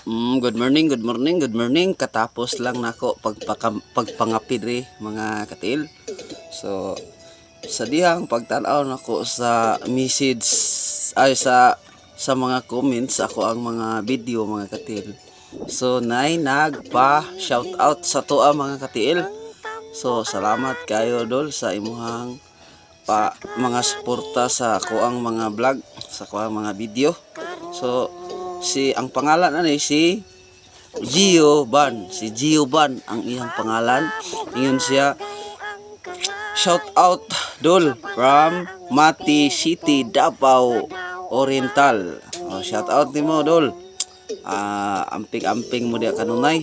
Good morning, good morning, good morning. Katapos lang nako pagpangapid mga katil. So sa dihang pagtan-aw nako sa message ay sa mga comments ako ang mga video mga katil. So nay nagpa shout out sa toa mga katil. So salamat kayo dol sa imuhang mga suporta sa ako ang mga vlog, sa ako ang mga video. So ang pangalan si Gio Ban. Si Gio Ban ang iyang pangalan. Ingon siya, shout out dol from Mati City, Davao Oriental. Shout out nimo dol. Amping-amping mo dia kanunay.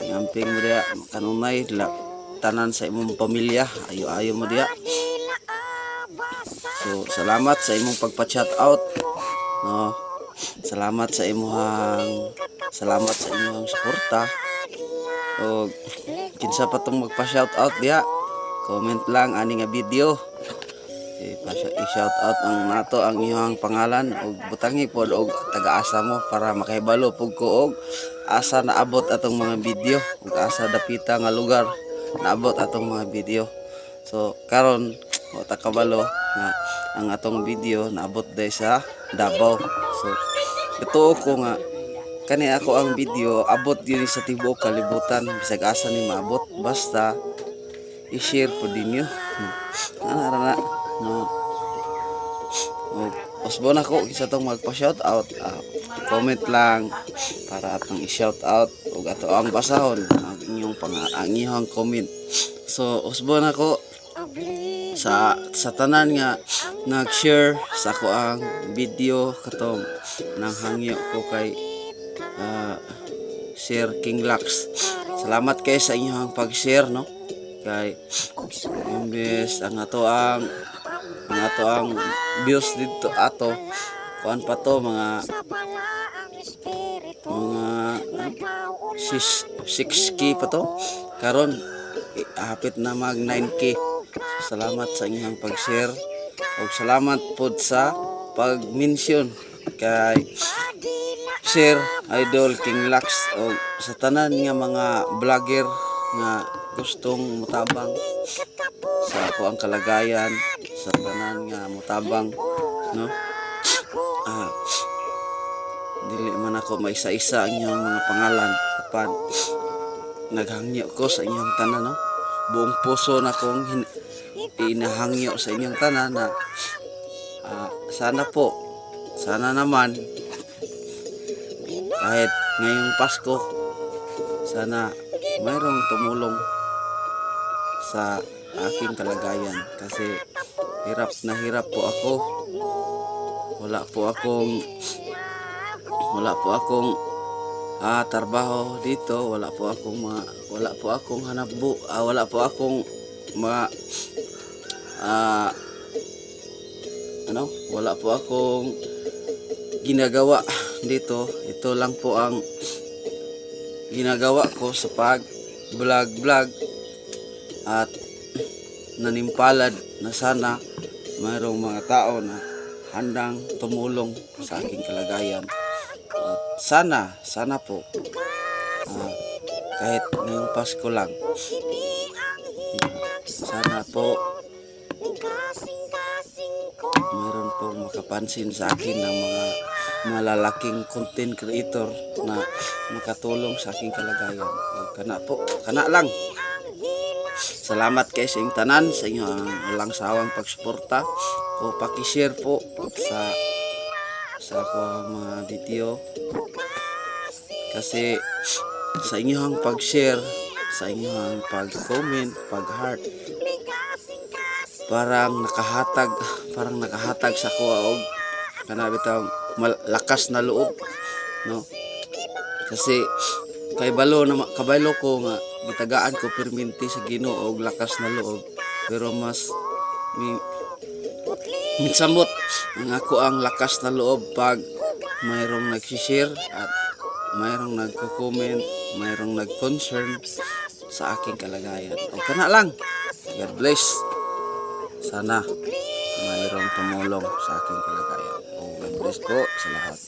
Amping mo dia kanunay tanan sa imong pamilya. Ayo-ayo mo dia. So salamat sa imong pagpa-shout out. No. Salamat sa imuhang suporta. O kinsa pa tong magpa-shout out diha, comment lang ani nga video. I-shout out ang nato ang iyang pangalan og butangi pod og taga-asa mo para makahibalo pug ko og asa naabot atong mga video ug asa dapita nga lugar naabot atong mga video. So karon o takabalo nga ang atong video naabot day sa Davao. So ito ko nga kani ako ang video abot diri sa tibuok kalibutan bisag asa ni maabot basta i-share po dinyo. Ana no. Osbo na ko isa tong magpa-shout out. Comment lang para atong i-shout out ug ato ang basahon ang inyong comment. So osbo na ko sa tanan nga nag-share sa ko ang video katong nang hangyo ko kay Sir King Lux. Salamat kayo sa inyong pag-share no kay imbes ang ato ang views dito ato kuan pa to mga 6k pa to karon hapit na mag 9k. Salamat sa inyong pag-share ug salamat pod sa pag-mention kay Sir Idol King Lux o sa tanan nga mga vlogger nga gustong mutabang sa ako ang kalagayan sa tanan nga mutabang no. Dili man ako may isa-isa ang inyong mga pangalan apan naghangyo ko sa inyong tanan no. Buong puso na kong inahangyo sa inyong tanan na sana naman kahit ngayong Pasko sana mayroong tumulong sa aking kalagayan kasi hirap na hirap po ako. Wala po akong trabaho dito, wala po akong wala po akong ginagawa dito. Ito lang po ang ginagawa ko sa pag vlog at nanimpalad na sana mayroong mga tao na handang tumulong sa aking kalagayan. At sana po kahit ngayong Pasko lang sana po mayroon pong makapansin sa akin ng mga malalaking content creator na makatulong sa aking kalagayan. Kana lang. Salamat kayo sa inyong tanan sa inyong walang sawang pagsuporta o paki-share po sa ako mga video kasi sa inyong pag-share, sa inyong pag-comment, pag-heart parang nakahatag sa ko og kana bitaw lakas na loob no kasi kabalo ko nga gitagaan ko perminti sa Ginoo og lakas na loob pero mas minsamot ang ako ang lakas na loob pag mayroong nag-share at mayroong nagko-comment, mayroong nag-concern sa aking kalagayan. O kana lang. God bless. Sana mayroong tumulong sa aking kalagayan. O God bless po sa lahat.